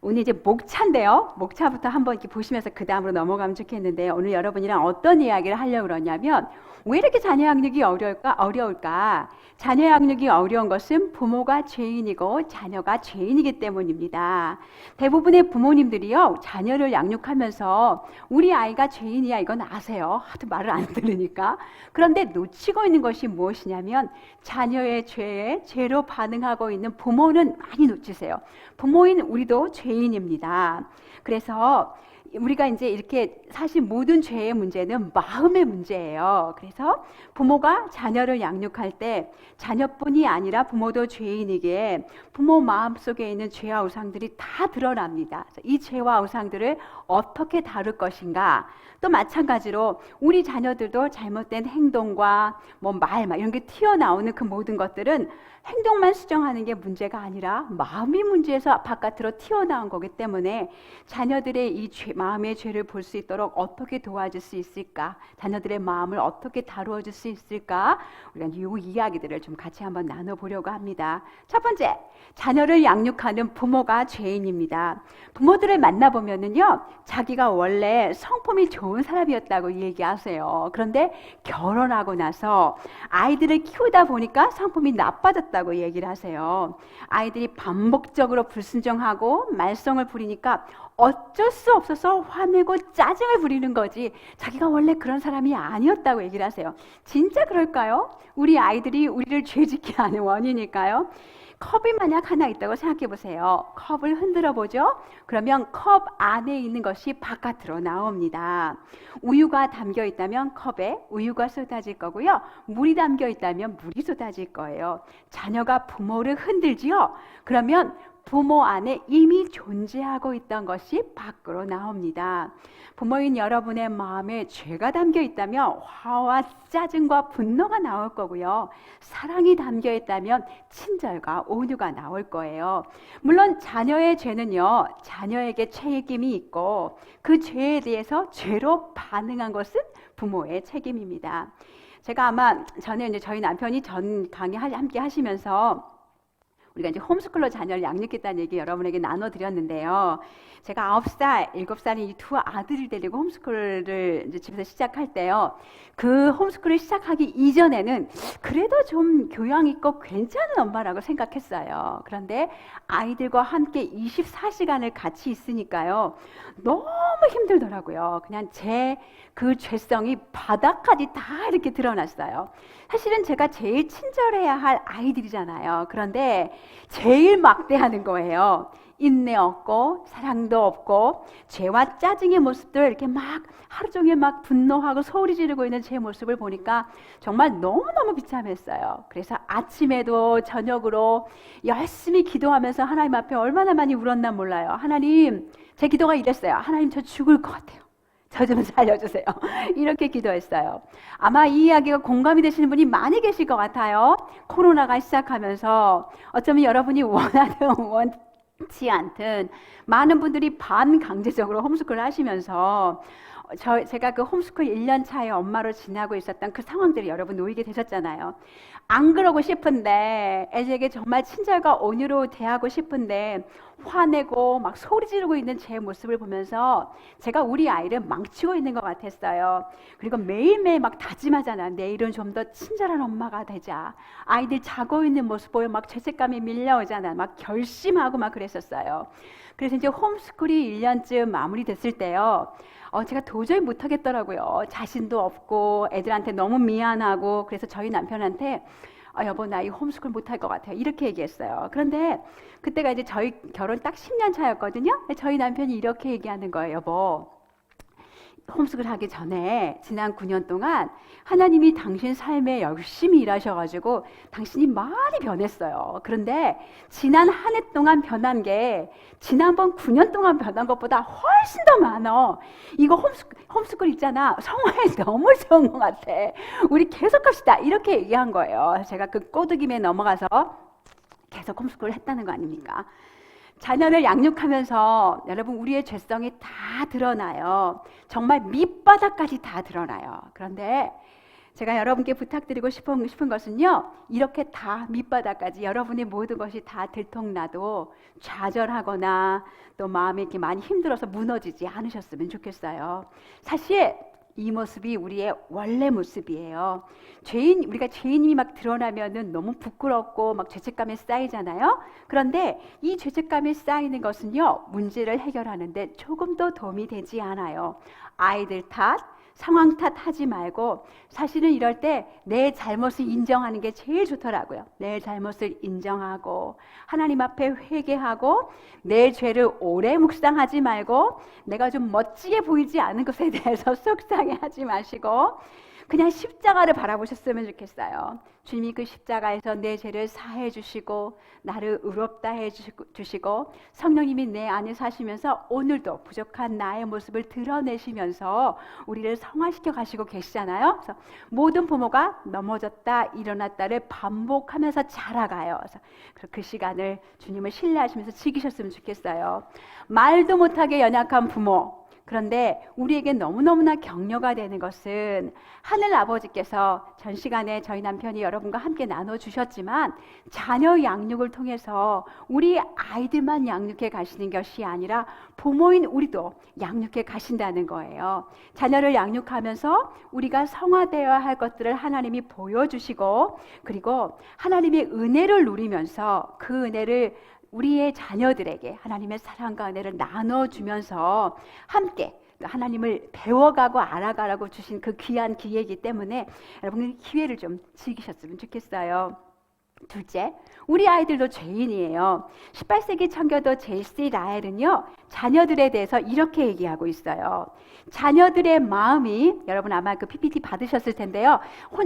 오늘 이제 목차인데요. 목차부터 한번 이렇게 보시면서 그 다음으로 넘어가면 좋겠는데, 오늘 여러분이랑 어떤 이야기를 하려고 그러냐면, 왜 이렇게 자녀 양육이 어려울까? 자녀 양육이 어려운 것은 부모가 죄인이고 자녀가 죄인이기 때문입니다. 대부분의 부모님들이요, 자녀를 양육하면서 우리 아이가 죄인이야 이건 아세요. 하도 말을 안 들으니까. 그런데 놓치고 있는 것이 무엇이냐면, 자녀의 죄로 반응하고 있는 부모는 많이 놓치세요. 부모인 우리도 죄인입니다. 그래서 우리가 이제 이렇게 사실 모든 죄의 문제는 마음의 문제예요. 그래서 부모가 자녀를 양육할 때 자녀뿐이 아니라 부모도 죄인이기에 부모 마음속에 있는 죄와 우상들이 다 드러납니다. 이 죄와 우상들을 어떻게 다룰 것인가? 또 마찬가지로 우리 자녀들도 잘못된 행동과 뭐 말 이런 게 튀어나오는 그 모든 것들은 행동만 수정하는 게 문제가 아니라 마음이 문제에서 바깥으로 튀어나온 거기 때문에 자녀들의 이 마음의 죄를 볼 수 있도록 어떻게 도와줄 수 있을까? 자녀들의 마음을 어떻게 다루어 줄 수 있을까? 우리가 이 이야기들을 좀 같이 한번 나눠보려고 합니다. 첫 번째, 자녀를 양육하는 부모가 죄인입니다. 부모들을 만나보면은요, 자기가 원래 성품이 좋은 사람이었다고 얘기하세요. 그런데 결혼하고 나서 아이들을 키우다 보니까 성품이 나빠졌다고 얘기를 하세요. 아이들이 반복적으로 불순종하고 말썽을 부리니까 어쩔 수 없어서 화내고 짜증을 부리는 거지 자기가 원래 그런 사람이 아니었다고 얘기를 하세요. 진짜 그럴까요? 우리 아이들이 우리를 죄짓게 하는 원인일까요? 컵이 만약 하나 있다고 생각해 보세요. 컵을 흔들어 보죠. 그러면 컵 안에 있는 것이 바깥으로 나옵니다. 우유가 담겨 있다면 컵에 우유가 쏟아질 거고요. 물이 담겨 있다면 물이 쏟아질 거예요. 자녀가 부모를 흔들지요. 그러면 부모 안에 이미 존재하고 있던 것이 밖으로 나옵니다. 부모인 여러분의 마음에 죄가 담겨 있다면 화와 짜증과 분노가 나올 거고요. 사랑이 담겨 있다면 친절과 온유가 나올 거예요. 물론 자녀의 죄는요, 자녀에게 책임이 있고 그 죄에 대해서 죄로 반응한 것은 부모의 책임입니다. 제가 아마 전에 이제 저희 남편이 전 강의 함께 하시면서 우리가 이제 홈스쿨로 자녀를 양육했다는 얘기 여러분에게 나눠드렸는데요. 제가 9살, 7살인 이 두 아들을 데리고 홈스쿨을 이제 집에서 시작할 때요. 그 홈스쿨을 시작하기 이전에는 그래도 좀 교양 있고 괜찮은 엄마라고 생각했어요. 그런데 아이들과 함께 24시간을 같이 있으니까요. 너무 힘들더라고요. 그냥 제 그 죄성이 바닥까지 다 이렇게 드러났어요. 사실은 제가 제일 친절해야 할 아이들이잖아요. 그런데 제일 막대하는 거예요. 인내 없고 사랑도 없고 죄와 짜증의 모습들 이렇게 막 하루 종일 막 분노하고 소리 지르고 있는 제 모습을 보니까 정말 너무너무 비참했어요. 그래서 아침에도 저녁으로 열심히 기도하면서 하나님 앞에 얼마나 많이 울었나 몰라요. 하나님, 제 기도가 이랬어요. 하나님, 저 죽을 것 같아요. 저 좀 살려주세요. 이렇게 기도했어요. 아마 이 이야기가 공감이 되시는 분이 많이 계실 것 같아요. 코로나가 시작하면서 어쩌면 여러분이 원하든 원치 않든 많은 분들이 반강제적으로 홈스쿨을 하시면서 제가 그 홈스쿨 1년 차의 엄마로 지나고 있었던 그 상황들이 여러분 놓이게 되셨잖아요. 안 그러고 싶은데 애에게 정말 친절과 온유로 대하고 싶은데 화내고 막 소리 지르고 있는 제 모습을 보면서 제가 우리 아이를 망치고 있는 것 같았어요. 그리고 매일매일 막 다짐하잖아. 내일은 좀 더 친절한 엄마가 되자. 아이들 자고 있는 모습 보여 막 죄책감이 밀려오잖아. 막 결심하고 막 그랬었어요. 그래서 이제 홈스쿨이 1년쯤 마무리됐을 때요. 제가 도저히 못하겠더라고요. 자신도 없고 애들한테 너무 미안하고 그래서 저희 남편한테 여보, 나 이 홈스쿨 못할 것 같아요. 이렇게 얘기했어요. 그런데 그때가 이제 저희 결혼 딱 10년 차였거든요. 저희 남편이 이렇게 얘기하는 거예요. 여보, 홈스쿨 하기 전에 지난 9년 동안 하나님이 당신 삶에 열심히 일하셔가지고 당신이 많이 변했어요. 그런데 지난 한 해 동안 변한 게 지난번 9년 동안 변한 것보다 훨씬 더 많어. 이거 홈스쿨 있잖아. 성화에 너무 좋은 것 같아. 우리 계속 합시다. 이렇게 얘기한 거예요. 제가 그 꼬드김에 넘어가서 계속 홈스쿨을 했다는 거 아닙니까? 자녀를 양육하면서 여러분 우리의 죄성이 다 드러나요. 정말 밑바닥까지 다 드러나요. 그런데 제가 여러분께 부탁드리고 싶은 것은요, 이렇게 다 밑바닥까지 여러분의 모든 것이 다 들통나도 좌절하거나 또 마음이 이렇게 많이 힘들어서 무너지지 않으셨으면 좋겠어요. 사실 이 모습이 우리의 원래 모습이에요. 우리가 죄인이 막 드러나면은 너무 부끄럽고 막 죄책감에 쌓이잖아요. 그런데 이 죄책감에 쌓이는 것은요, 문제를 해결하는데 조금도 도움이 되지 않아요. 아이들 탓, 상황 탓하지 말고 사실은 이럴 때 내 잘못을 인정하는 게 제일 좋더라고요. 내 잘못을 인정하고 하나님 앞에 회개하고 내 죄를 오래 묵상하지 말고 내가 좀 멋지게 보이지 않은 것에 대해서 속상해하지 마시고 그냥 십자가를 바라보셨으면 좋겠어요. 주님이 그 십자가에서 내 죄를 사해 주시고 나를 의롭다 해 주시고 성령님이 내 안에 사시면서 오늘도 부족한 나의 모습을 드러내시면서 우리를 성화시켜 가시고 계시잖아요. 그래서 모든 부모가 넘어졌다 일어났다를 반복하면서 자라가요. 그래서 그 시간을 주님을 신뢰하시면서 즐기셨으면 좋겠어요. 말도 못하게 연약한 부모, 그런데 우리에게 너무너무나 격려가 되는 것은 하늘 아버지께서 전 시간에 저희 남편이 여러분과 함께 나눠주셨지만 자녀 양육을 통해서 우리 아이들만 양육해 가시는 것이 아니라 부모인 우리도 양육해 가신다는 거예요. 자녀를 양육하면서 우리가 성화되어야 할 것들을 하나님이 보여주시고 그리고 하나님의 은혜를 누리면서 그 은혜를 우리의 자녀들에게 하나님의 사랑과 은혜를 나눠주면서 함께 하나님을 배워가고 알아가라고 주신 그 귀한 기회이기 때문에 여러분 기회를 좀 즐기셨으면 좋겠어요. 둘째, 우리 아이들도 죄인이에요. 18세기 청교도 제시 라헬은요, 자녀들에 대해서 이렇게 얘기하고 있어요. 자녀들의 마음이, 여러분 아마 그 PPT 받으셨을 텐데요.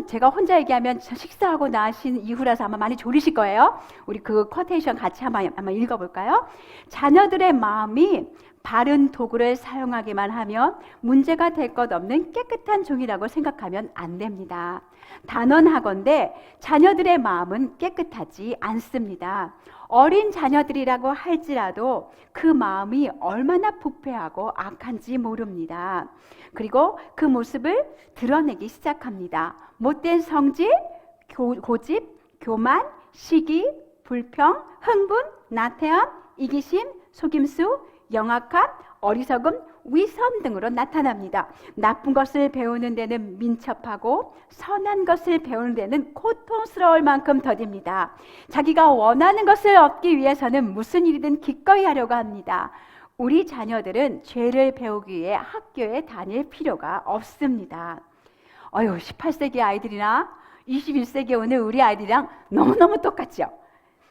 제가 혼자 얘기하면 식사하고 나신 이후라서 아마 많이 졸리실 거예요. 우리 그 쿼테이션 같이 한번 읽어볼까요? 자녀들의 마음이 바른 도구를 사용하기만 하면 문제가 될 것 없는 깨끗한 종이라고 생각하면 안 됩니다. 단언하건대 자녀들의 마음은 깨끗하지 않습니다. 어린 자녀들이라고 할지라도 그 마음이 얼마나 부패하고 악한지 모릅니다. 그리고 그 모습을 드러내기 시작합니다. 못된 성질, 고집, 교만, 시기, 불평, 흥분, 나태함, 이기심, 속임수, 영악함, 어리석음, 위선 등으로 나타납니다. 나쁜 것을 배우는 데는 민첩하고 선한 것을 배우는 데는 고통스러울 만큼 더딥니다. 자기가 원하는 것을 얻기 위해서는 무슨 일이든 기꺼이 하려고 합니다. 우리 자녀들은 죄를 배우기 위해 학교에 다닐 필요가 없습니다. 18세기 아이들이나 21세기 오늘 우리 아이들이랑 너무너무 똑같죠?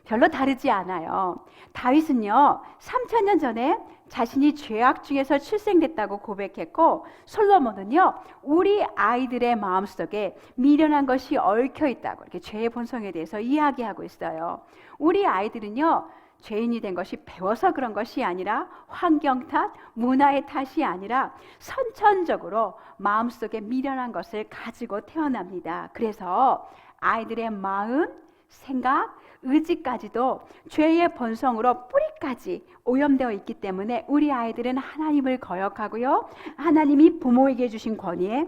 별로 다르지 않아요. 다윗은요, 3000년 전에 자신이 죄악 중에서 출생됐다고 고백했고, 솔로몬은요, 우리 아이들의 마음속에 미련한 것이 얽혀 있다고 이렇게 죄의 본성에 대해서 이야기하고 있어요. 우리 아이들은요, 죄인이 된 것이 배워서 그런 것이 아니라 환경 탓, 문화의 탓이 아니라 선천적으로 마음속에 미련한 것을 가지고 태어납니다. 그래서 아이들의 마음, 생각, 의지까지도 죄의 본성으로 뿌리까지 오염되어 있기 때문에 우리 아이들은 하나님을 거역하고요, 하나님이 부모에게 주신 권위에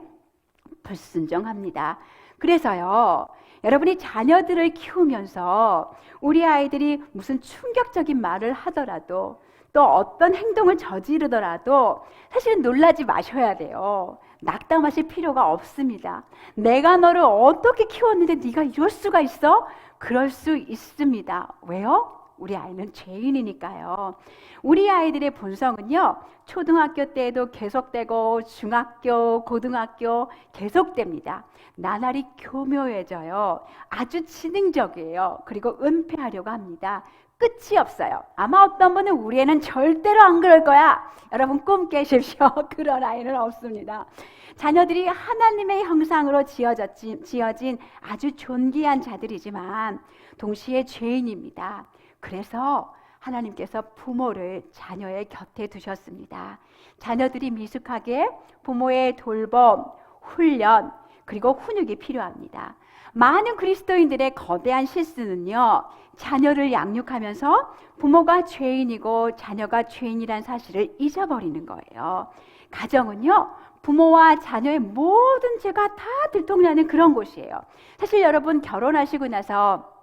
불순종합니다. 그래서요, 여러분이 자녀들을 키우면서 우리 아이들이 무슨 충격적인 말을 하더라도 또 어떤 행동을 저지르더라도 사실은 놀라지 마셔야 돼요. 낙담하실 필요가 없습니다. 내가 너를 어떻게 키웠는데 네가 이럴 수가 있어? 그럴 수 있습니다. 왜요? 우리 아이는 죄인이니까요. 우리 아이들의 본성은요, 초등학교 때에도 계속되고 중학교, 고등학교 계속됩니다. 나날이 교묘해져요. 아주 지능적이에요. 그리고 은폐하려고 합니다. 끝이 없어요. 아마 어떤 분은 우리 애는 절대로 안 그럴 거야. 여러분 꿈 깨십시오. 그런 아이는 없습니다. 자녀들이 하나님의 형상으로 지어진 아주 존귀한 자들이지만 동시에 죄인입니다. 그래서 하나님께서 부모를 자녀의 곁에 두셨습니다. 자녀들이 미숙하게 부모의 돌봄, 훈련, 그리고 훈육이 필요합니다. 많은 그리스도인들의 거대한 실수는요, 자녀를 양육하면서 부모가 죄인이고 자녀가 죄인이란 사실을 잊어버리는 거예요. 가정은요, 부모와 자녀의 모든 죄가 다 들통나는 그런 곳이에요. 사실 여러분, 결혼하시고 나서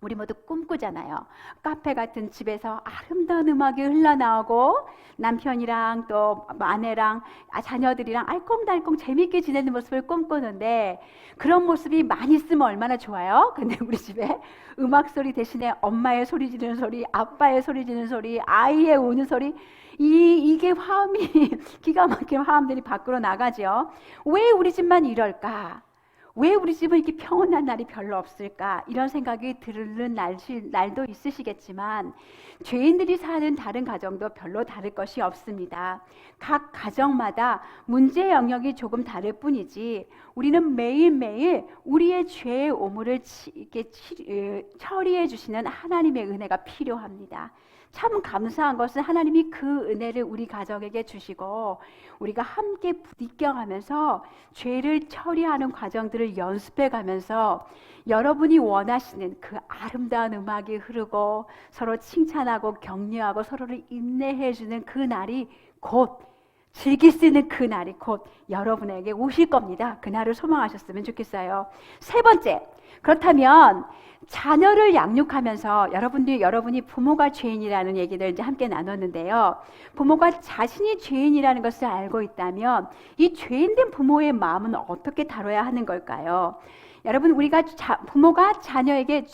우리 모두 꿈꾸잖아요. 카페 같은 집에서 아름다운 음악이 흘러나오고 남편이랑 또 아내랑 자녀들이랑 알콩달콩 재밌게 지내는 모습을 꿈꾸는데, 그런 모습이 많이 있으면 얼마나 좋아요. 근데 우리 집에 음악 소리 대신에 엄마의 소리 지르는 소리, 아빠의 소리 지르는 소리, 아이의 우는 소리, 이게 화음이 기가 막힌 화음들이 밖으로 나가죠. 왜 우리 집만 이럴까? 왜 우리 집은 이렇게 평온한 날이 별로 없을까? 이런 생각이 드는 날도 있으시겠지만, 죄인들이 사는 다른 가정도 별로 다를 것이 없습니다. 각 가정마다 문제 영역이 조금 다를 뿐이지, 우리는 매일매일 우리의 죄의 오물을 처리해 주시는 하나님의 은혜가 필요합니다. 참 감사한 것은 하나님이 그 은혜를 우리 가정에게 주시고 우리가 함께 부딪혀가면서 죄를 처리하는 과정들을 연습해가면서 여러분이 원하시는 그 아름다운 음악이 흐르고 서로 칭찬하고 격려하고 서로를 인내해주는 그 날이 곧, 즐길 수 있는 그 날이 곧 여러분에게 오실 겁니다. 그 날을 소망하셨으면 좋겠어요. 세 번째, 그렇다면 자녀를 양육하면서 여러분이 부모가 죄인이라는 얘기를 이제 함께 나눴는데요. 부모가 자신이 죄인이라는 것을 알고 있다면 이 죄인된 부모의 마음은 어떻게 다뤄야 하는 걸까요? 여러분, 우리가 부모가 자녀의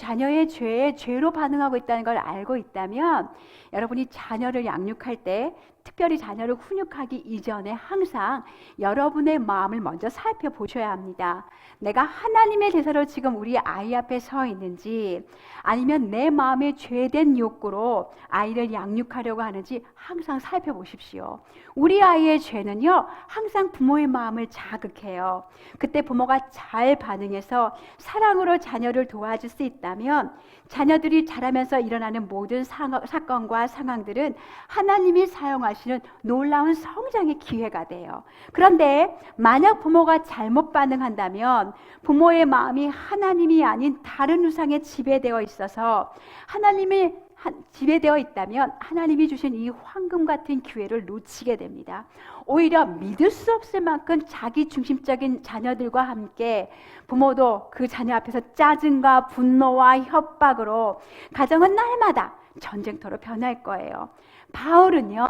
죄로 반응하고 있다는 걸 알고 있다면 여러분이 자녀를 양육할 때, 특별히 자녀를 훈육하기 이전에 항상 여러분의 마음을 먼저 살펴보셔야 합니다. 내가 하나님의 대사로 지금 우리 아이 앞에 서 있는지, 아니면 내 마음의 죄된 욕구로 아이를 양육하려고 하는지 항상 살펴보십시오. 우리 아이의 죄는요, 항상 부모의 마음을 자극해요. 그때 부모가 잘 반응해서 사랑으로 자녀를 도와줄 수 있다면 자녀들이 자라면서 일어나는 모든 사건과 상황들은 하나님이 사용하시는 놀라운 성장의 기회가 돼요. 그런데 만약 부모가 잘못 반응한다면 부모의 마음이 하나님이 아닌 다른 우상에 지배되어 있어서 지배되어 있다면 하나님이 주신 이 황금 같은 기회를 놓치게 됩니다. 오히려 믿을 수 없을 만큼 자기 중심적인 자녀들과 함께 부모도 그 자녀 앞에서 짜증과 분노와 협박으로 가정은 날마다 전쟁터로 변할 거예요. 바울은요,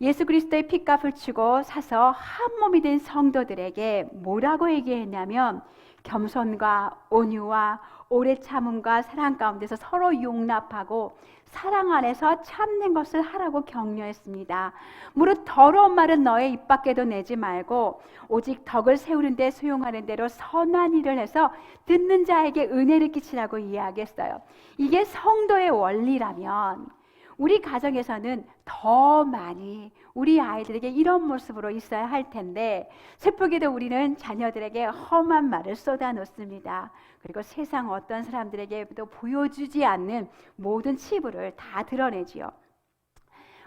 예수 그리스도의 핏값을 치고 사서 한 몸이 된 성도들에게 뭐라고 얘기했냐면, 겸손과 온유와 오래 참음과 사랑 가운데서 서로 용납하고 사랑 안에서 참는 것을 하라고 격려했습니다. 무릇 더러운 말은 너의 입 밖에도 내지 말고 오직 덕을 세우는 데 수용하는 대로 선한 일을 해서 듣는 자에게 은혜를 끼치라고 이야기했어요. 이게 성도의 원리라면 우리 가정에서는 더 많이 우리 아이들에게 이런 모습으로 있어야 할 텐데, 슬프게도 우리는 자녀들에게 험한 말을 쏟아놓습니다. 그리고 세상 어떤 사람들에게도 보여주지 않는 모든 치부를 다 드러내지요.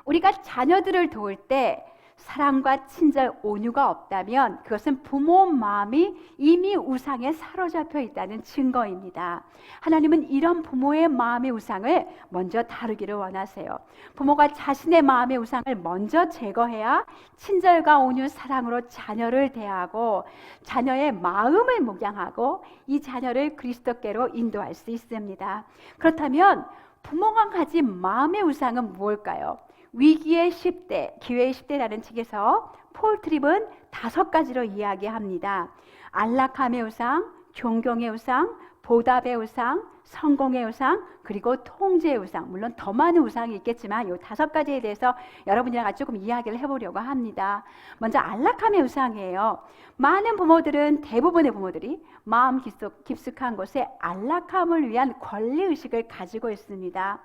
우리가 자녀들을 도울 때 사랑과 친절, 온유가 없다면 그것은 부모 마음이 이미 우상에 사로잡혀 있다는 증거입니다. 하나님은 이런 부모의 마음의 우상을 먼저 다루기를 원하세요. 부모가 자신의 마음의 우상을 먼저 제거해야 친절과 온유, 사랑으로 자녀를 대하고 자녀의 마음을 목양하고 이 자녀를 그리스도께로 인도할 수 있습니다. 그렇다면 부모가 가진 마음의 우상은 무엇일까요? 위기의 10대, 기회의 10대라는 책에서 폴 트립은 5가지로 이야기합니다. 안락함의 우상, 존경의 우상, 보답의 우상, 성공의 우상, 그리고 통제의 우상. 물론 더 많은 우상이 있겠지만 이 5가지에 대해서 여러분이랑 같이 조금 이야기를 해보려고 합니다. 먼저 안락함의 우상이에요. 많은 부모들은, 대부분의 부모들이 마음 깊숙한 곳에 안락함을 위한 권리의식을 가지고 있습니다.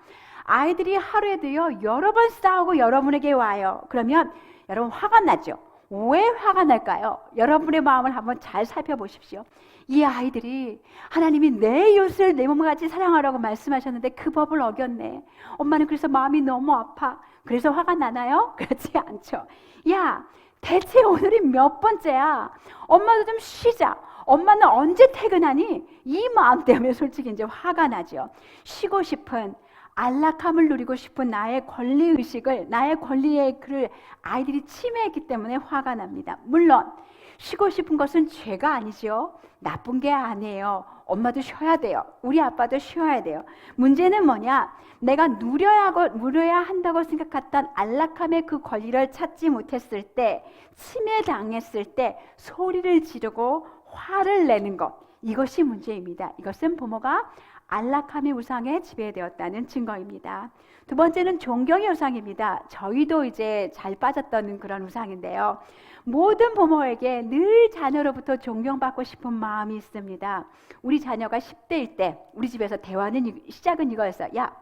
아이들이 하루에도요 여러 번 싸우고 여러분에게 와요. 그러면 여러분 화가 나죠? 왜 화가 날까요? 여러분의 마음을 한번 잘 살펴보십시오. 이 아이들이 하나님이 내 이웃을 내 몸과 같이 사랑하라고 말씀하셨는데 그 법을 어겼네. 엄마는 그래서 마음이 너무 아파. 그래서 화가 나나요? 그렇지 않죠. 야, 대체 오늘이 몇 번째야? 엄마도 좀 쉬자. 엄마는 언제 퇴근하니? 이 마음 때문에 솔직히 이제 화가 나죠. 쉬고 싶은, 안락함을 누리고 싶은 나의 권리의식을, 나의 권리의 그를 아이들이 침해했기 때문에 화가 납니다. 물론 쉬고 싶은 것은 죄가 아니죠. 나쁜 게 아니에요. 엄마도 쉬어야 돼요. 우리 아빠도 쉬어야 돼요. 문제는 뭐냐? 내가 누려야 한다고 생각했던 안락함의 그 권리를 찾지 못했을 때, 침해당했을 때 소리를 지르고 화를 내는 것, 이것이 문제입니다. 이것은 부모가 안락함의 우상에 지배되었다는 증거입니다. 두 번째는 존경의 우상입니다. 저희도 이제 잘 빠졌던 그런 우상인데요. 모든 부모에게 늘 자녀로부터 존경받고 싶은 마음이 있습니다. 우리 자녀가 10대일 때 우리 집에서 대화는 시작은 이거였어요. 야,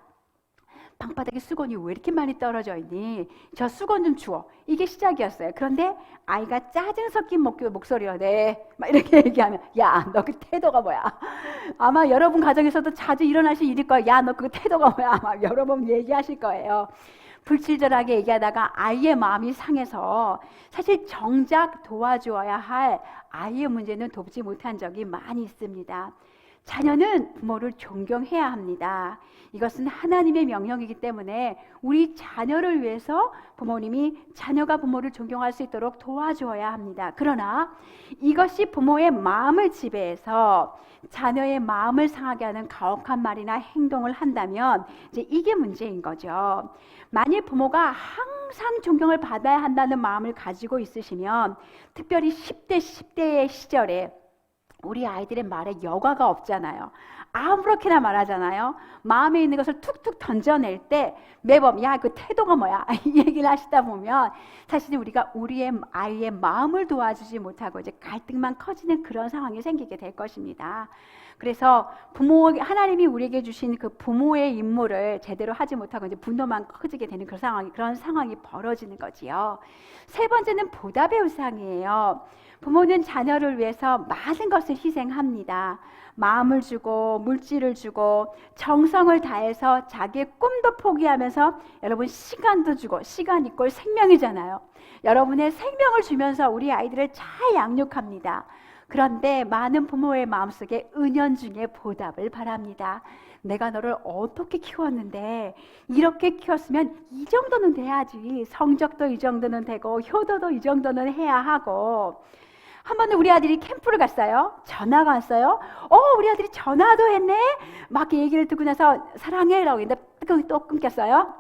방바닥에 수건이 왜 이렇게 많이 떨어져 있니? 저 수건 좀 주워. 이게 시작이었어요. 그런데 아이가 짜증 섞인 목소리로 네, 막 이렇게 얘기하면 야, 너 그 태도가 뭐야? 아마 여러분 가정에서도 자주 일어나실 일일 거예요. 야, 너 그 태도가 뭐야? 아마 여러 번 얘기하실 거예요. 불친절하게 얘기하다가 아이의 마음이 상해서 사실 정작 도와주어야 할 아이의 문제는 돕지 못한 적이 많이 있습니다. 자녀는 부모를 존경해야 합니다. 이것은 하나님의 명령이기 때문에 우리 자녀를 위해서 부모님이 자녀가 부모를 존경할 수 있도록 도와주어야 합니다. 그러나 이것이 부모의 마음을 지배해서 자녀의 마음을 상하게 하는 가혹한 말이나 행동을 한다면 이제 이게 문제인 거죠. 만일 부모가 항상 존경을 받아야 한다는 마음을 가지고 있으시면, 특별히 10대의 시절에 우리 아이들의 말에 여과가 없잖아요. 아무렇게나 말하잖아요. 마음에 있는 것을 툭툭 던져낼 때 매번 야, 그 태도가 뭐야? 이 얘기를 하시다 보면 사실 우리가 우리의 아이의 마음을 도와주지 못하고 이제 갈등만 커지는 그런 상황이 생기게 될 것입니다. 그래서 하나님이 우리에게 주신 그 부모의 임무를 제대로 하지 못하고 이제 분노만 커지게 되는 그런 상황이 벌어지는 거지요. 세 번째는 보답의 우상이에요. 부모는 자녀를 위해서 많은 것을 희생합니다. 마음을 주고 물질을 주고 정성을 다해서 자기의 꿈도 포기하면서 여러분 시간도 주고, 시간 이꼴 생명이잖아요. 여러분의 생명을 주면서 우리 아이들을 잘 양육합니다. 그런데 많은 부모의 마음속에 은연중에 보답을 바랍니다. 내가 너를 어떻게 키웠는데 이렇게 키웠으면 이 정도는 돼야지. 성적도 이 정도는 되고 효도도 이 정도는 해야 하고. 한 번은 우리 아들이 캠프를 갔어요. 전화가 왔어요. 우리 아들이 전화도 했네. 막 얘기를 듣고 나서 사랑해 라고 했는데 또 끊겼어요.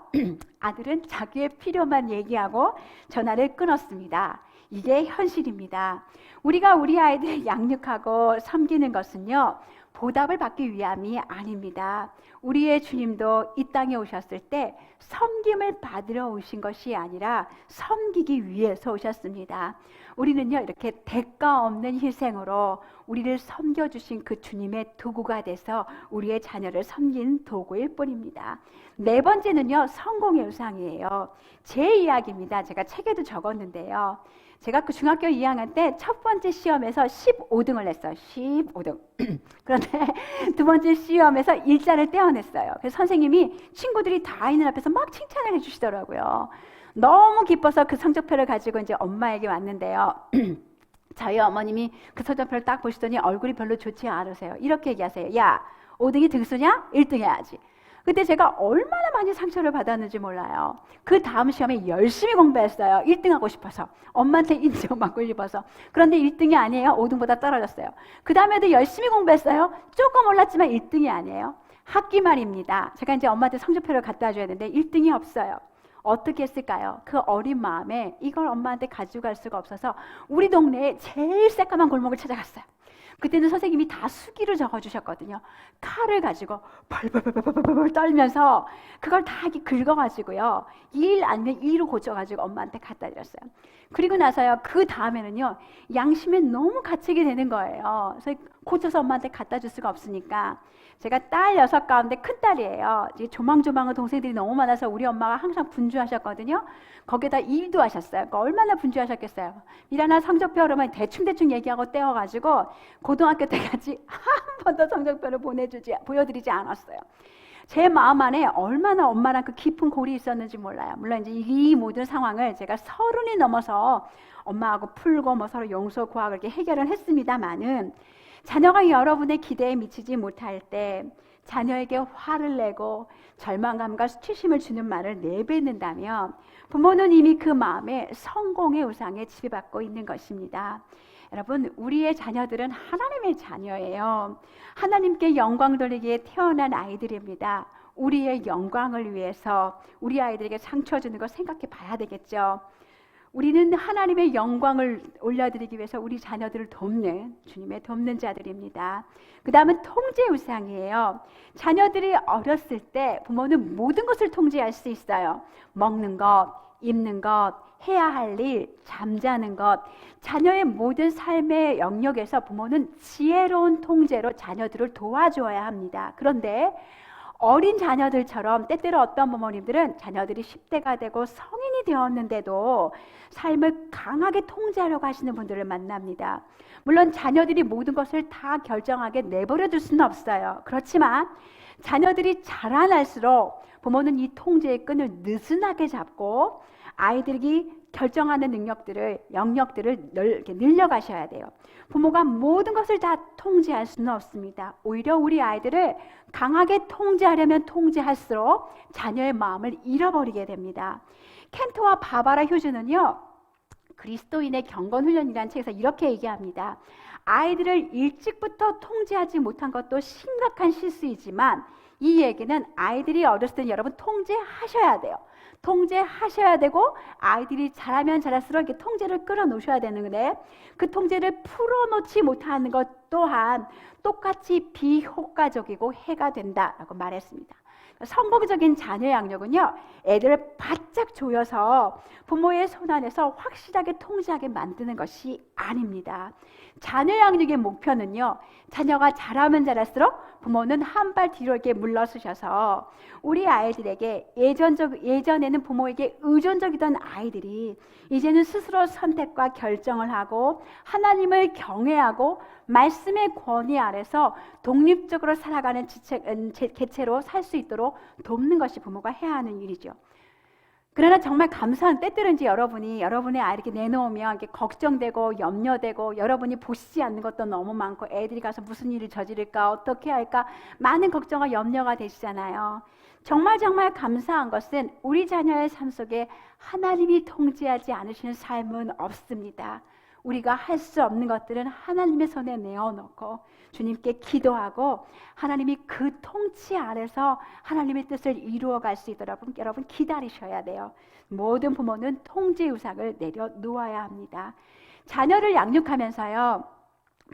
아들은 자기의 필요만 얘기하고 전화를 끊었습니다. 이게 현실입니다. 우리가 우리 아이들을 양육하고 섬기는 것은요, 보답을 받기 위함이 아닙니다. 우리의 주님도 이 땅에 오셨을 때 섬김을 받으러 오신 것이 아니라 섬기기 위해서 오셨습니다. 우리는요, 이렇게 대가 없는 희생으로 우리를 섬겨주신 그 주님의 도구가 돼서 우리의 자녀를 섬긴 도구일 뿐입니다. 네 번째는요, 성공의 우상이에요. 제 이야기입니다. 제가 책에도 적었는데요. 제가 그 중학교 2학년 때 첫 번째 시험에서 15등을 냈어요. 15등. 그런데 두 번째 시험에서 일자를 떼어냈어요. 그래서 선생님이 친구들이 다 있는 앞에서 막 칭찬을 해주시더라고요. 너무 기뻐서 그 성적표를 가지고 이제 엄마에게 왔는데요. 저희 어머님이 그 성적표를 딱 보시더니 얼굴이 별로 좋지 않으세요. 이렇게 얘기하세요. 야, 5등이 등수냐? 1등 해야지. 그때 제가 얼마나 많이 상처를 받았는지 몰라요. 그 다음 시험에 열심히 공부했어요. 1등하고 싶어서. 엄마한테 인정받고 싶어서. 그런데 1등이 아니에요. 5등보다 떨어졌어요. 그 다음에도 열심히 공부했어요. 조금 올랐지만 1등이 아니에요. 학기 말입니다. 제가 이제 엄마한테 성적표를 갖다 줘야 되는데 1등이 없어요. 어떻게 했을까요? 그 어린 마음에 이걸 엄마한테 가져갈 수가 없어서 우리 동네에 제일 새까만 골목을 찾아갔어요. 그때는 선생님이 다 수기로 적어주셨거든요. 칼을 가지고 벌벌벌벌벌 떨면서 그걸 다 긁어가지고요. 1 아니면 2로 고쳐가지고 엄마한테 갖다 드렸어요. 그리고 나서요, 그 다음에는요, 양심에 너무 갇히게 되는 거예요. 그래서 고쳐서 엄마한테 갖다 줄 수가 없으니까 제가 딸 6 가운데 큰 딸이에요. 조망조망한 동생들이 너무 많아서 우리 엄마가 항상 분주하셨거든요. 거기다 일도 하셨어요. 그러니까 얼마나 분주하셨겠어요. 미란아 성적표 그러면 대충 얘기하고 떼어가지고 고등학교 때까지 한 번도 성적표를 보여드리지 않았어요. 제 마음 안에 얼마나 엄마랑 그 깊은 골이 있었는지 몰라요. 물론 이제 이 모든 상황을 제가 30이 넘어서 엄마하고 풀고 뭐 서로 용서 구하고 이렇게 해결을 했습니다만은, 자녀가 여러분의 기대에 미치지 못할 때 자녀에게 화를 내고 절망감과 수치심을 주는 말을 내뱉는다면 부모는 이미 그 마음에 성공의 우상에 지배받고 있는 것입니다. 여러분, 우리의 자녀들은 하나님의 자녀예요. 하나님께 영광 돌리기에 태어난 아이들입니다. 우리의 영광을 위해서 우리 아이들에게 상처 주는 거 생각해 봐야 되겠죠. 우리는 하나님의 영광을 올려드리기 위해서 우리 자녀들을 돕는, 주님의 돕는 자들입니다. 그 다음은 통제 우상이에요. 자녀들이 어렸을 때 부모는 모든 것을 통제할 수 있어요. 먹는 것, 입는 것, 해야 할 일, 잠자는 것, 자녀의 모든 삶의 영역에서 부모는 지혜로운 통제로 자녀들을 도와줘야 합니다. 그런데 어린 자녀들처럼 때때로 어떤 부모님들은 자녀들이 10대가 되고 성인이 되었는데도 삶을 강하게 통제하려고 하시는 분들을 만납니다. 물론 자녀들이 모든 것을 다 결정하게 내버려 둘 수는 없어요. 그렇지만 자녀들이 자라날수록 부모는 이 통제의 끈을 느슨하게 잡고 아이들이 결정하는 영역들을 이렇게 늘려가셔야 돼요. 부모가 모든 것을 다 통제할 수는 없습니다. 오히려 우리 아이들을 강하게 통제하려면 통제할수록 자녀의 마음을 잃어버리게 됩니다. 켄트와 바바라 휴즈는요, 그리스도인의 경건훈련이라는 책에서 이렇게 얘기합니다. 아이들을 일찍부터 통제하지 못한 것도 심각한 실수이지만 이 얘기는 아이들이 어렸을 때 여러분 통제하셔야 돼요. 통제하셔야 되고 아이들이 자라면 자랄수록 이렇게 통제를 끌어놓으셔야 되는데 그 통제를 풀어놓지 못하는 것 또한 똑같이 비효과적이고 해가 된다라고 말했습니다. 성공적인 자녀 양육은요, 애들을 바짝 조여서 부모의 손 안에서 확실하게 통제하게 만드는 것이 아닙니다. 자녀 양육의 목표는요, 자녀가 자라면 자랄수록 부모는 한 발 뒤로 이렇게 물러서셔서 우리 아이들에게 예전에는 부모에게 의존적이던 아이들이 이제는 스스로 선택과 결정을 하고 하나님을 경외하고 말씀의 권위 아래서 독립적으로 살아가는 개체로 살 수 있도록 돕는 것이 부모가 해야 하는 일이죠. 그러나 정말 감사한 때때로 이제 여러분의 아이 이렇게 내놓으면 이렇게 걱정되고 염려되고 여러분이 보시지 않는 것도 너무 많고 애들이 가서 무슨 일을 저지를까 어떻게 할까 많은 걱정과 염려가 되시잖아요. 정말 감사한 것은 우리 자녀의 삶 속에 하나님이 통제하지 않으시는 삶은 없습니다. 우리가 할 수 없는 것들은 하나님의 손에 내어놓고 주님께 기도하고 하나님이 그 통치 아래서 하나님의 뜻을 이루어갈 수 있도록 여러분 기다리셔야 돼요. 모든 부모는 통제 우상을 내려놓아야 합니다. 자녀를 양육하면서요,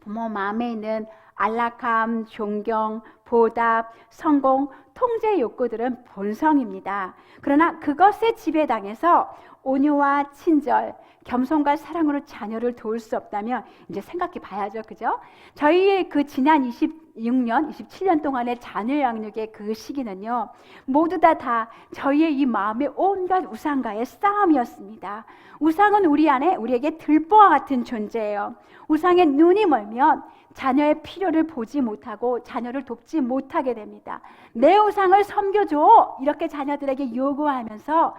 부모 마음에 있는 안락함, 존경, 보답, 성공, 통제 욕구들은 본성입니다. 그러나 그것에 지배당해서 온유와 친절, 겸손과 사랑으로 자녀를 도울 수 없다면 이제 생각해 봐야죠. 그죠? 저희의 그 지난 26년, 27년 동안의 자녀 양육의 그 시기는요, 모두 다 저희의 이 마음의 온갖 우상과의 싸움이었습니다. 우상은 우리에게 들보와 같은 존재예요. 우상에 눈이 멀면 자녀의 필요를 보지 못하고 자녀를 돕지 못하게 됩니다. 내 우상을 섬겨줘! 이렇게 자녀들에게 요구하면서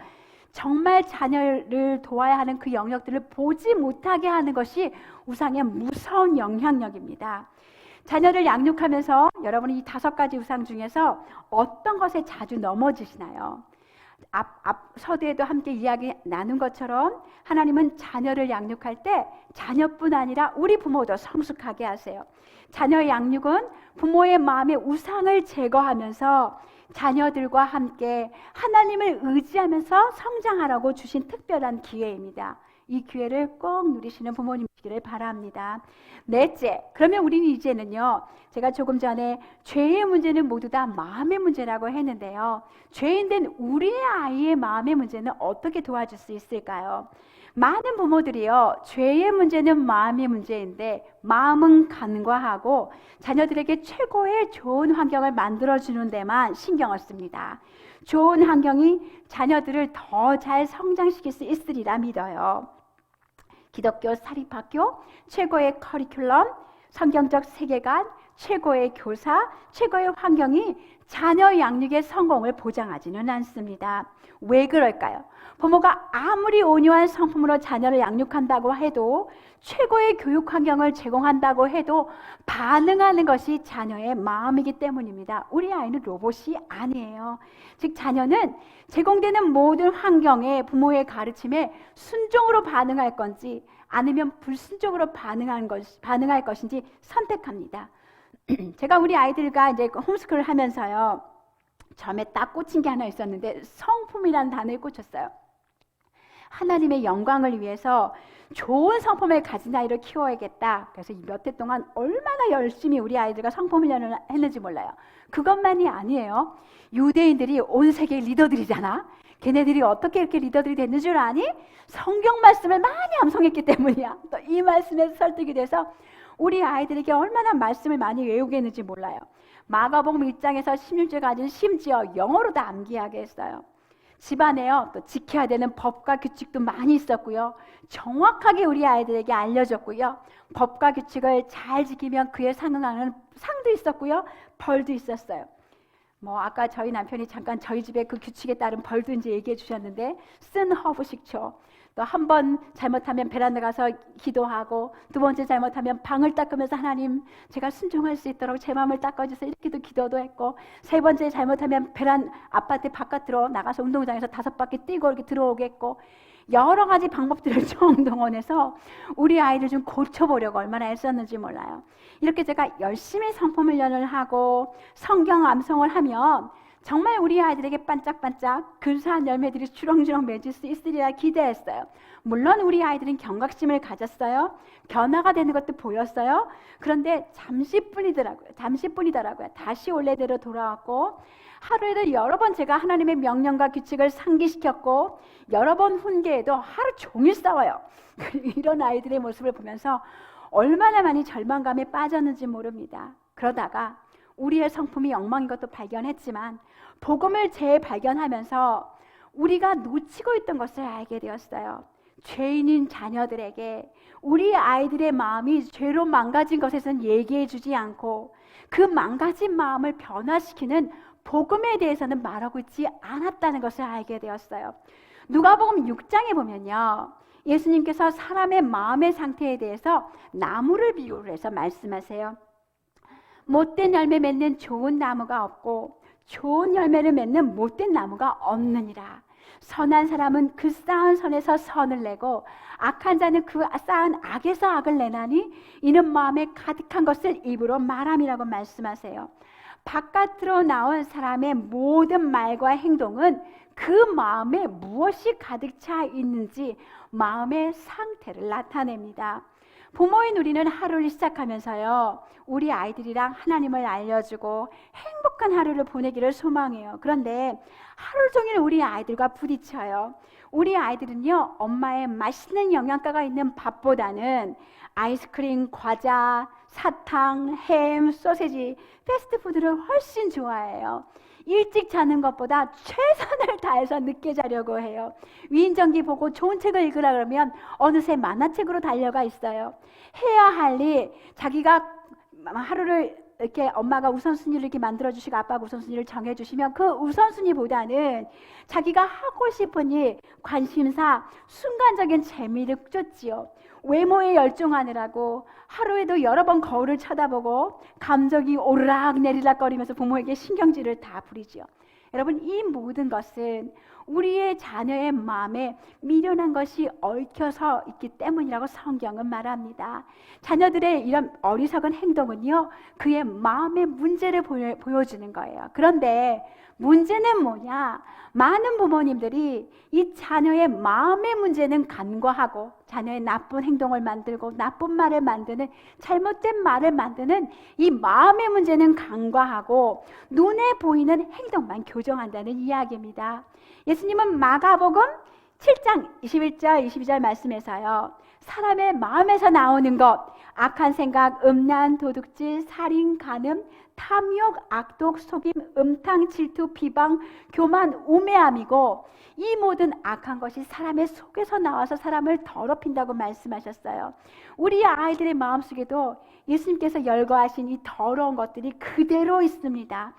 정말 자녀를 도와야 하는 그 영역들을 보지 못하게 하는 것이 우상의 무서운 영향력입니다. 자녀를 양육하면서 여러분이 이 5가지 우상 중에서 어떤 것에 자주 넘어지시나요? 앞 서두에도 함께 이야기 나눈 것처럼 하나님은 자녀를 양육할 때 자녀뿐 아니라 우리 부모도 성숙하게 하세요. 자녀의 양육은 부모의 마음의 우상을 제거하면서 자녀들과 함께 하나님을 의지하면서 성장하라고 주신 특별한 기회입니다. 이 기회를 꼭 누리시는 부모님이시기를 바랍니다. 넷째, 그러면 우리는 이제는요, 제가 조금 전에 죄의 문제는 모두 다 마음의 문제라고 했는데요, 죄인된 우리의 아이의 마음의 문제는 어떻게 도와줄 수 있을까요? 많은 부모들이요, 죄의 문제는 마음의 문제인데 마음은 간과하고 자녀들에게 최고의 좋은 환경을 만들어주는 데만 신경을 씁니다. 좋은 환경이 자녀들을 더 잘 성장시킬 수 있으리라 믿어요. 기독교 사립학교, 최고의 커리큘럼, 성경적 세계관, 최고의 교사, 최고의 환경이 자녀 양육의 성공을 보장하지는 않습니다. 왜 그럴까요? 부모가 아무리 온유한 성품으로 자녀를 양육한다고 해도, 최고의 교육 환경을 제공한다고 해도 반응하는 것이 자녀의 마음이기 때문입니다. 우리 아이는 로봇이 아니에요. 즉 자녀는 제공되는 모든 환경에, 부모의 가르침에 순종으로 반응할 건지 아니면 불순종으로 반응할 것인지 선택합니다. 제가 우리 아이들과 이제 홈스쿨을 하면서요, 처음에 딱 꽂힌 게 하나 있었는데, 성품이라는 단어에 꽂혔어요. 하나님의 영광을 위해서 좋은 성품을 가진 아이를 키워야겠다. 그래서 몇 해 동안 얼마나 열심히 우리 아이들과 성품 훈련을 했는지 몰라요. 그것만이 아니에요. 유대인들이 온 세계의 리더들이잖아. 걔네들이 어떻게 이렇게 리더들이 됐는 줄 아니? 성경 말씀을 많이 암송했기 때문이야. 또 이 말씀에 설득이 돼서 우리 아이들에게 얼마나 말씀을 많이 외우게 했는지 몰라요. 마가복음 1장에서 16절까지는 심지어 영어로도 암기하게 했어요. 집안에요, 또 지켜야 되는 법과 규칙도 많이 있었고요. 정확하게 우리 아이들에게 알려줬고요. 법과 규칙을 잘 지키면 그에 상응하는 상도 있었고요. 벌도 있었어요. 아까 저희 남편이 잠깐 저희 집에 그 규칙에 따른 벌도 이제 얘기해 주셨는데, 쓴 허브 식초, 또 한 번 잘못하면 베란다 가서 기도하고, 두 번째 잘못하면 방을 닦으면서 하나님 제가 순종할 수 있도록 제 마음을 닦아주세요 이렇게도 기도도 했고, 세 번째 잘못하면 아파트 바깥으로 나가서 운동장에서 5바퀴 뛰고 이렇게 들어오겠고, 여러 가지 방법들을 총동원해서 우리 아이를 좀 고쳐보려고 얼마나 애썼는지 몰라요. 이렇게 제가 열심히 성품 훈련을 하고 성경 암송을 하면 정말 우리 아이들에게 반짝반짝 근사한 열매들이 주렁주렁 맺을 수 있으리라 기대했어요. 물론 우리 아이들은 경각심을 가졌어요. 변화가 되는 것도 보였어요. 그런데 잠시뿐이더라고요. 다시 원래대로 돌아왔고, 하루에도 여러 번 제가 하나님의 명령과 규칙을 상기시켰고, 여러 번 훈계해도 하루 종일 싸워요. 이런 아이들의 모습을 보면서 얼마나 많이 절망감에 빠졌는지 모릅니다. 그러다가 우리의 성품이 엉망인 것도 발견했지만, 복음을 재발견하면서 우리가 놓치고 있던 것을 알게 되었어요. 죄인인 자녀들에게 우리 아이들의 마음이 죄로 망가진 것에선 얘기해 주지 않고, 그 망가진 마음을 변화시키는 복음에 대해서는 말하고 있지 않았다는 것을 알게 되었어요. 누가복음 6장에 보면요, 예수님께서 사람의 마음의 상태에 대해서 나무를 비유를 해서 말씀하세요. 못된 열매 맺는 좋은 나무가 없고 좋은 열매를 맺는 못된 나무가 없느니라. 선한 사람은 그 쌓은 선에서 선을 내고 악한 자는 그 쌓은 악에서 악을 내나니 이는 마음에 가득한 것을 입으로 말함이라고 말씀하세요. 바깥으로 나온 사람의 모든 말과 행동은 그 마음에 무엇이 가득 차 있는지 마음의 상태를 나타냅니다. 부모인 우리는 하루를 시작하면서요, 우리 아이들이랑 하나님을 알려주고 행복한 하루를 보내기를 소망해요. 그런데 하루 종일 우리 아이들과 부딪혀요. 우리 아이들은요, 엄마의 맛있는 영양가가 있는 밥보다는 아이스크림, 과자, 사탕, 햄, 소세지, 패스트푸드를 훨씬 좋아해요. 일찍 자는 것보다 최선을 다해서 늦게 자려고 해요. 위인전기 보고 좋은 책을 읽으라 그러면 어느새 만화책으로 달려가 있어요. 해야 할 일, 자기가 하루를 이렇게 엄마가 우선순위를 이렇게 만들어주시고 아빠가 우선순위를 정해주시면 그 우선순위보다는 자기가 하고 싶은 일, 관심사, 순간적인 재미를 쫓지요. 외모에 열중하느라고 하루에도 여러 번 거울을 쳐다보고 감정이 오르락 내리락 거리면서 부모에게 신경질을 다 부리죠. 여러분, 이 모든 것은 우리의 자녀의 마음에 미련한 것이 얽혀서 있기 때문이라고 성경은 말합니다. 자녀들의 이런 어리석은 행동은요, 그의 마음의 문제를 보여주는 거예요. 그런데 문제는 뭐냐? 많은 부모님들이 이 자녀의 마음의 문제는 간과하고 자녀의 나쁜 행동을 만들고 나쁜 말을 만드는, 잘못된 말을 만드는 이 마음의 문제는 간과하고 눈에 보이는 행동만 교정한다는 이야기입니다. 예수님은 마가복음 7장 21절 22절 말씀에서요, 사람의 마음에서 나오는 것, 악한 생각, 음란, 도둑질, 살인, 간음, 탐욕, 악독, 속임, 음탕, 질투, 비방, 교만, 우매함이고, 이 모든 악한 것이 사람의 속에서 나와서 사람을 더럽힌다고 말씀하셨어요. 우리 아이들의 마음속에도 예수님께서 열거하신 이 더러운 것들이 그대로 있습니다.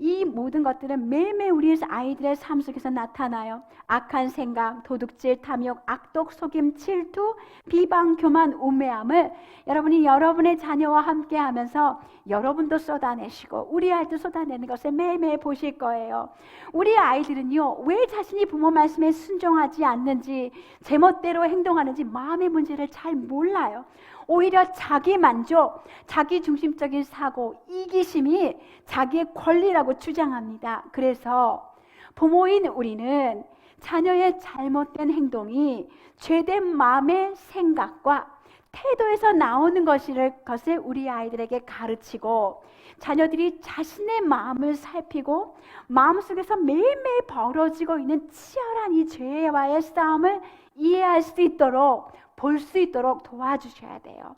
이 모든 것들은 매일매일 우리 아이들의 삶 속에서 나타나요. 악한 생각, 도둑질, 탐욕, 악독, 속임, 질투, 비방, 교만, 우매함을 여러분이 여러분의 자녀와 함께 하면서 여러분도 쏟아내시고 우리 아이도 쏟아내는 것을 매일매일 보실 거예요. 우리 아이들은요, 왜 자신이 부모 말씀에 순종하지 않는지, 제멋대로 행동하는지 마음의 문제를 잘 몰라요. 오히려 자기 만족, 자기 중심적인 사고, 이기심이 자기의 권리라고 주장합니다. 그래서 부모인 우리는 자녀의 잘못된 행동이 죄된 마음의 생각과 태도에서 나오는 것을 우리 아이들에게 가르치고, 자녀들이 자신의 마음을 살피고 마음속에서 매일매일 벌어지고 있는 치열한 이 죄와의 싸움을 이해할 수 있도록, 볼 수 있도록 도와주셔야 돼요.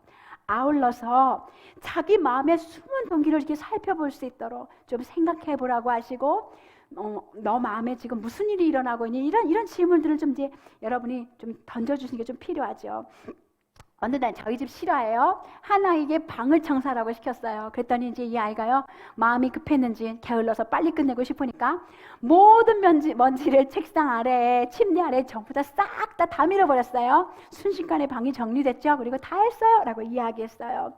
아울러서 자기 마음의 숨은 동기를 이렇게 살펴볼 수 있도록 좀 생각해 보라고 하시고, 너 마음에 지금 무슨 일이 일어나고 있니? 이런 질문들을 좀 이제 여러분이 좀 던져주시는 게 좀 필요하죠. 어느 날 저희 집 실화예요. 한 아이에게 방을 청소하라고 시켰어요. 그랬더니 이제 이 아이가요, 마음이 급했는지 게을러서 빨리 끝내고 싶으니까 모든 먼지를 책상 아래에, 침대 아래에 전부 다 싹 다 밀어버렸어요. 순식간에 방이 정리됐죠. 그리고 다 했어요 라고 이야기했어요.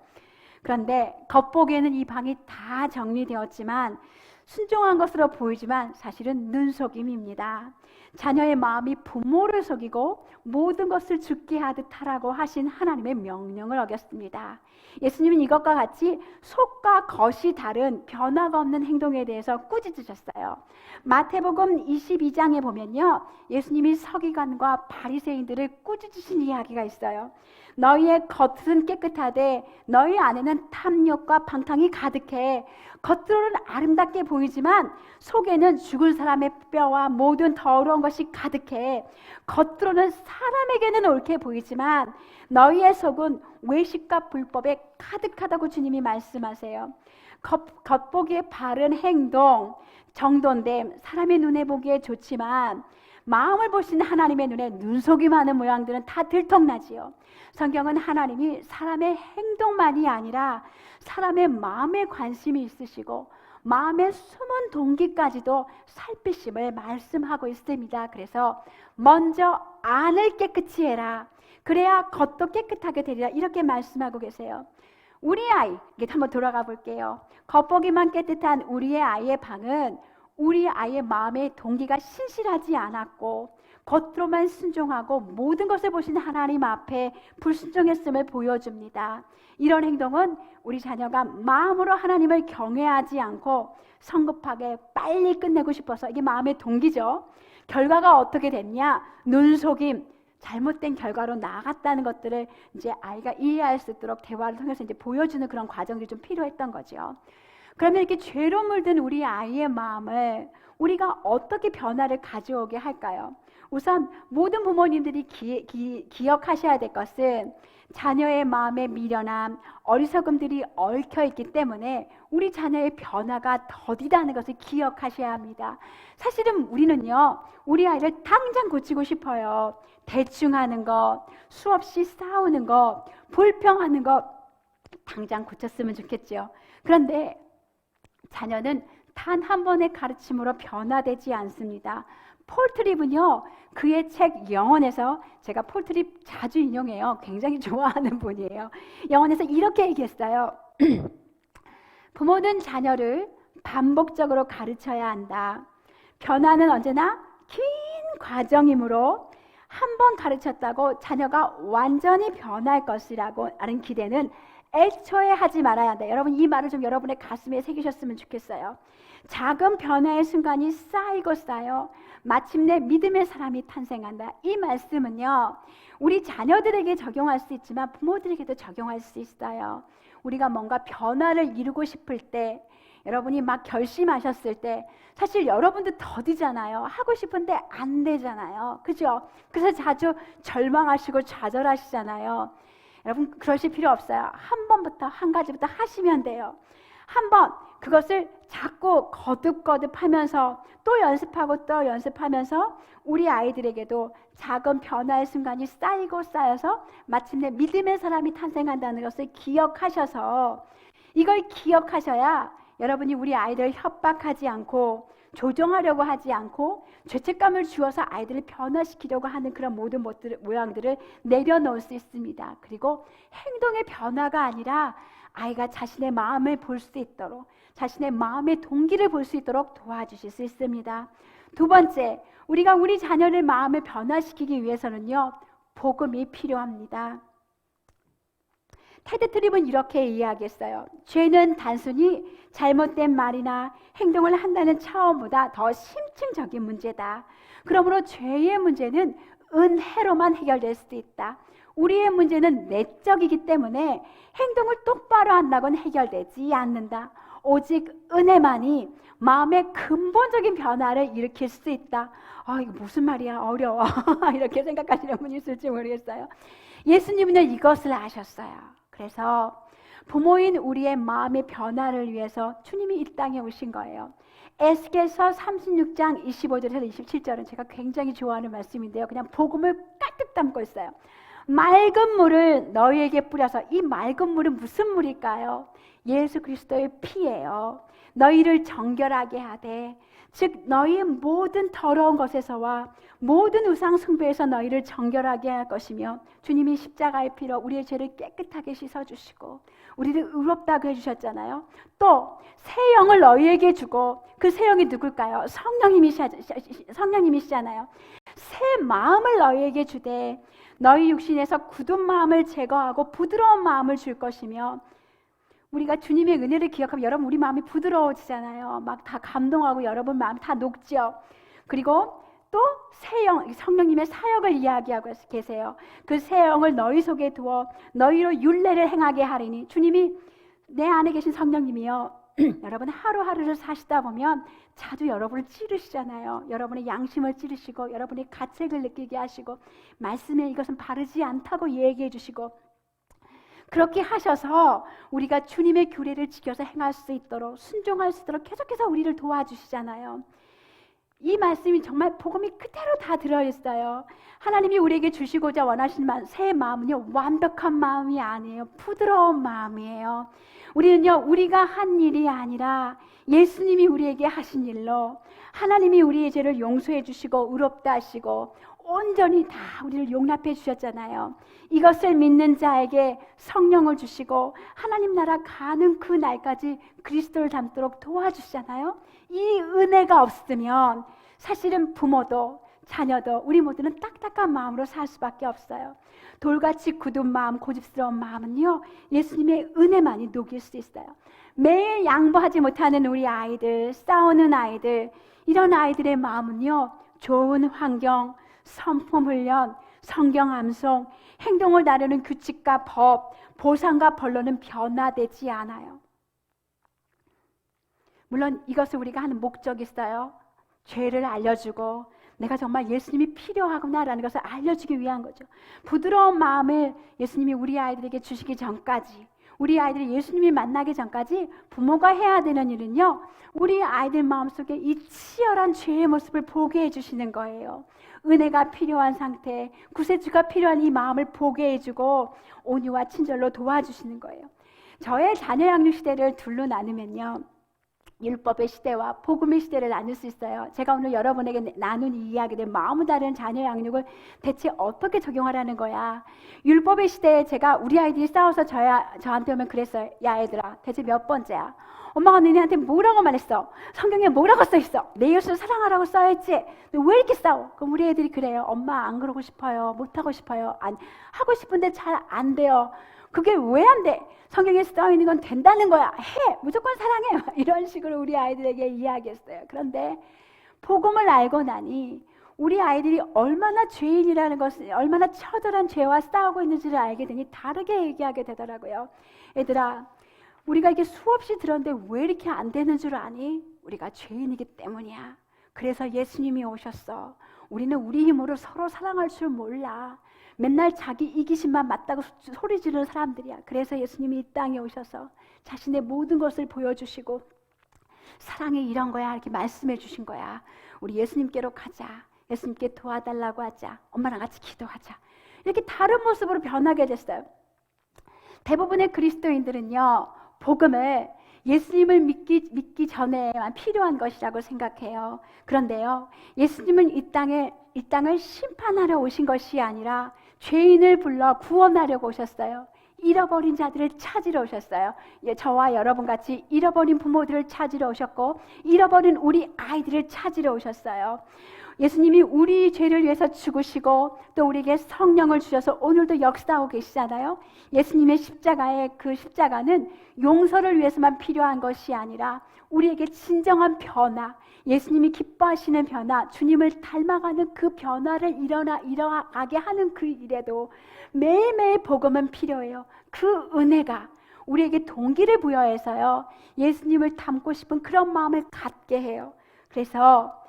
그런데 겉보기에는 이 방이 다 정리되었지만, 순종한 것으로 보이지만 사실은 눈속임입니다. 자녀의 마음이 부모를 속이고 모든 것을 죽게 하듯 하라고 하신 하나님의 명령을 어겼습니다. 예수님은 이것과 같이 속과 겉이 다른 변화가 없는 행동에 대해서 꾸짖으셨어요. 마태복음 22장에 보면요, 예수님이 서기관과 바리새인들을 꾸짖으신 이야기가 있어요. 너희의 겉은 깨끗하되 너희 안에는 탐욕과 방탕이 가득해. 겉으로는 아름답게 보이지만 속에는 죽은 사람의 뼈와 모든 더러운 것이 가득해. 겉으로는 사람에게는 옳게 보이지만 너희의 속은 외식과 불법에 가득하다고 주님이 말씀하세요. 겉보기에 바른 행동, 정돈됨, 사람의 눈에 보기에 좋지만 마음을 보시는 하나님의 눈에 눈속임하는 모양들은 다 들통나지요. 성경은 하나님이 사람의 행동만이 아니라 사람의 마음에 관심이 있으시고 마음의 숨은 동기까지도 살피심을 말씀하고 있습니다. 그래서 먼저 안을 깨끗이 해라. 그래야 겉도 깨끗하게 되리라. 이렇게 말씀하고 계세요. 우리 아이, 이게 한번 돌아가 볼게요. 겉보기만 깨끗한 우리의 아이의 방은 우리 아이의 마음의 동기가 신실하지 않았고 겉으로만 순종하고 모든 것을 보시는 하나님 앞에 불순종했음을 보여줍니다. 이런 행동은 우리 자녀가 마음으로 하나님을 경외하지 않고 성급하게 빨리 끝내고 싶어서, 이게 마음의 동기죠. 결과가 어떻게 됐냐? 눈속임, 잘못된 결과로 나아갔다는 것들을 이제 아이가 이해할 수 있도록 대화를 통해서 이제 보여주는 그런 과정들이 좀 필요했던 거죠. 그러면 이렇게 죄로 물든 우리 아이의 마음을 우리가 어떻게 변화를 가져오게 할까요? 우선 모든 부모님들이 기억하셔야 될 것은 자녀의 마음에 미련함, 어리석음들이 얽혀있기 때문에 우리 자녀의 변화가 더디다는 것을 기억하셔야 합니다. 사실은 우리는요, 우리 아이를 당장 고치고 싶어요. 대충 하는 것, 수없이 싸우는 것, 불평하는 것 당장 고쳤으면 좋겠죠. 그런데 자녀는 단 한 번의 가르침으로 변화되지 않습니다. 폴 트립은요, 그의 책 영혼에서, 제가 폴 트립 자주 인용해요. 굉장히 좋아하는 분이에요. 영혼에서 이렇게 얘기했어요. 부모는 자녀를 반복적으로 가르쳐야 한다. 변화는 언제나 긴 과정이므로 한 번 가르쳤다고 자녀가 완전히 변할 것이라고 하는 기대는 애초에 하지 말아야 한다. 여러분, 이 말을 좀 여러분의 가슴에 새기셨으면 좋겠어요. 작은 변화의 순간이 쌓이고 쌓여 마침내 믿음의 사람이 탄생한다. 이 말씀은요, 우리 자녀들에게 적용할 수 있지만 부모들에게도 적용할 수 있어요. 우리가 뭔가 변화를 이루고 싶을 때 여러분이 막 결심하셨을 때 사실 여러분도 더디잖아요. 하고 싶은데 안 되잖아요. 그죠? 그래서 자주 절망하시고 좌절하시잖아요. 여러분 그러실 필요 없어요. 한 번부터 한 가지부터 하시면 돼요. 한번 그것을 자꾸 거듭거듭하면서 또 연습하고 또 연습하면서 우리 아이들에게도 작은 변화의 순간이 쌓이고 쌓여서 마침내 믿음의 사람이 탄생한다는 것을 기억하셔서 이걸 기억하셔야 여러분이 우리 아이들을 협박하지 않고 조정하려고 하지 않고 죄책감을 주어서 아이들을 변화시키려고 하는 그런 모든 모양들을 내려놓을 수 있습니다. 그리고 행동의 변화가 아니라 아이가 자신의 마음을 볼 수 있도록 자신의 마음의 동기를 볼 수 있도록 도와주실 수 있습니다. 두 번째, 우리가 우리 자녀의 마음을 변화시키기 위해서는요, 복음이 필요합니다. 테드 트립은 이렇게 이야기했어요. 죄는 단순히 잘못된 말이나 행동을 한다는 차원보다 더 심층적인 문제다. 그러므로 죄의 문제는 은혜로만 해결될 수도 있다. 우리의 문제는 내적이기 때문에 행동을 똑바로 한다고는 해결되지 않는다. 오직 은혜만이 마음의 근본적인 변화를 일으킬 수 있다. 이거 무슨 말이야, 어려워. 이렇게 생각하시는 분이 있을지 모르겠어요. 예수님은요, 이것을 아셨어요. 그래서 부모인 우리의 마음의 변화를 위해서 주님이 이 땅에 오신 거예요. 에스겔서 36장 25절에서 27절은 제가 굉장히 좋아하는 말씀인데요. 그냥 복음을 가득 담고 있어요. 맑은 물을 너희에게 뿌려서, 이 맑은 물은 무슨 물일까요? 예수 그리스도의 피예요. 너희를 정결하게 하되, 즉 너희의 모든 더러운 것에서와 모든 우상 숭배에서 너희를 정결하게 할 것이며, 주님이 십자가의 피로 우리의 죄를 깨끗하게 씻어주시고 우리를 의롭다고 해주셨잖아요. 또 새 영을 너희에게 주고, 그 새 영이 누굴까요? 성령님이시잖아요. 새 마음을 너희에게 주되 너희 육신에서 굳은 마음을 제거하고 부드러운 마음을 줄 것이며, 우리가 주님의 은혜를 기억하면 여러분 우리 마음이 부드러워지잖아요. 막 다 감동하고 여러분 마음이 다 녹죠. 그리고 또 새 영, 성령님의 사역을 이야기하고 계세요. 그 새 영을 너희 속에 두어 너희로 율례를 행하게 하리니, 주님이 내 안에 계신 성령님이요, 여러분 하루하루를 사시다 보면 자주 여러분을 찌르시잖아요. 여러분의 양심을 찌르시고 여러분의 가책을 느끼게 하시고 말씀에 이것은 바르지 않다고 얘기해 주시고, 그렇게 하셔서 우리가 주님의 규례를 지켜서 행할 수 있도록, 순종할 수 있도록 계속해서 우리를 도와주시잖아요. 이 말씀이 정말 복음이 그대로 다 들어있어요. 하나님이 우리에게 주시고자 원하시는 새 마음은요, 완벽한 마음이 아니에요. 부드러운 마음이에요. 우리는요, 우리가 한 일이 아니라 예수님이 우리에게 하신 일로 하나님이 우리의 죄를 용서해 주시고 의롭다 하시고 온전히 다 우리를 용납해 주셨잖아요. 이것을 믿는 자에게 성령을 주시고 하나님 나라 가는 그 날까지 그리스도를 닮도록 도와주시잖아요. 이 은혜가 없으면 사실은 부모도 자녀도 우리 모두는 딱딱한 마음으로 살 수밖에 없어요. 돌같이 굳은 마음, 고집스러운 마음은요, 예수님의 은혜만이 녹일 수 있어요. 매일 양보하지 못하는 우리 아이들, 싸우는 아이들, 이런 아이들의 마음은요, 좋은 환경, 성품 훈련, 성경 암송, 행동을 나르는 규칙과 법, 보상과 벌로는 변화되지 않아요. 물론 이것을 우리가 하는 목적이 있어요. 죄를 알려주고 내가 정말 예수님이 필요하구나라는 것을 알려주기 위한 거죠. 부드러운 마음을 예수님이 우리 아이들에게 주시기 전까지, 우리 아이들이 예수님이 만나기 전까지 부모가 해야 되는 일은요, 우리 아이들 마음속에 이 치열한 죄의 모습을 보게 해주시는 거예요. 은혜가 필요한 상태, 구세주가 필요한 이 마음을 보게 해주고 온유와 친절로 도와주시는 거예요. 저의 자녀 양육 시대를 둘로 나누면요, 율법의 시대와 복음의 시대를 나눌 수 있어요. 제가 오늘 여러분에게 나눈 이 이야기들, 마음을 다루는 자녀 양육을 대체 어떻게 적용하라는 거야. 율법의 시대에 제가 우리 아이들이 싸워서 저한테 오면 그랬어요. 야 얘들아, 대체 몇 번째야? 엄마가 너네한테 뭐라고 말했어? 성경에 뭐라고 써있어? 내 이웃을 사랑하라고 써있지? 너 왜 이렇게 싸워? 그럼 우리 애들이 그래요. 엄마 안 그러고 싶어요. 못하고 싶어요. 하고 싶은데 잘 안 돼요. 그게 왜 안 돼? 성경에 써있는 건 된다는 거야. 해! 무조건 사랑해! 이런 식으로 우리 아이들에게 이야기했어요. 그런데 복음을 알고 나니 우리 아이들이 얼마나 죄인이라는 것을, 얼마나 처절한 죄와 싸우고 있는지를 알게 되니 다르게 얘기하게 되더라고요. 얘들아, 우리가 이게 수없이 들었는데 왜 이렇게 안 되는 줄 아니? 우리가 죄인이기 때문이야. 그래서 예수님이 오셨어. 우리는 우리 힘으로 서로 사랑할 줄 몰라. 맨날 자기 이기심만 맞다고 소리 지르는 사람들이야. 그래서 예수님이 이 땅에 오셔서 자신의 모든 것을 보여주시고 사랑이 이런 거야 이렇게 말씀해 주신 거야. 우리 예수님께로 가자. 예수님께 도와달라고 하자. 엄마랑 같이 기도하자. 이렇게 다른 모습으로 변하게 됐어요. 대부분의 그리스도인들은요, 복음을 예수님을 믿기 전에만 필요한 것이라고 생각해요. 그런데요, 예수님은 이 땅을 심판하러 오신 것이 아니라 죄인을 불러 구원하려고 오셨어요. 잃어버린 자들을 찾으러 오셨어요. 저와 여러분 같이 잃어버린 부모들을 찾으러 오셨고, 잃어버린 우리 아이들을 찾으러 오셨어요. 예수님이 우리 죄를 위해서 죽으시고 또 우리에게 성령을 주셔서 오늘도 역사하고 계시잖아요. 예수님의 십자가의 그 십자가는 용서를 위해서만 필요한 것이 아니라 우리에게 진정한 변화, 예수님이 기뻐하시는 변화, 주님을 닮아가는 그 변화를 일어나게 하는 그 일에도 매일매일 복음은 필요해요. 그 은혜가 우리에게 동기를 부여해서요, 예수님을 닮고 싶은 그런 마음을 갖게 해요. 그래서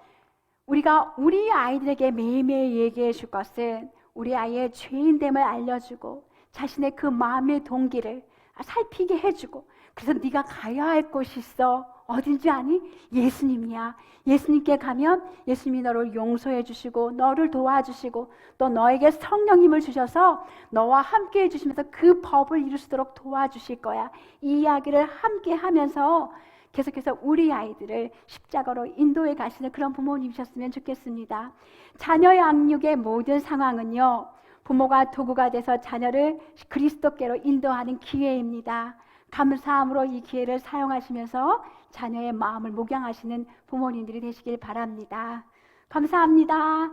우리가 우리 아이들에게 매일매일 얘기해 줄 것은 우리 아이의 죄인됨을 알려주고 자신의 그 마음의 동기를 살피게 해주고, 그래서 네가 가야 할 곳이 있어. 어딘지 아니? 예수님이야. 예수님께 가면 예수님이 너를 용서해 주시고 너를 도와주시고 또 너에게 성령님을 주셔서 너와 함께 해주시면서 그 법을 이룰 수 있도록 도와주실 거야. 이 이야기를 함께 하면서 계속해서 우리 아이들을 십자가로 인도해 가시는 그런 부모님이셨으면 좋겠습니다. 자녀 양육의 모든 상황은요, 부모가 도구가 돼서 자녀를 그리스도께로 인도하는 기회입니다. 감사함으로 이 기회를 사용하시면서 자녀의 마음을 목양하시는 부모님들이 되시길 바랍니다. 감사합니다.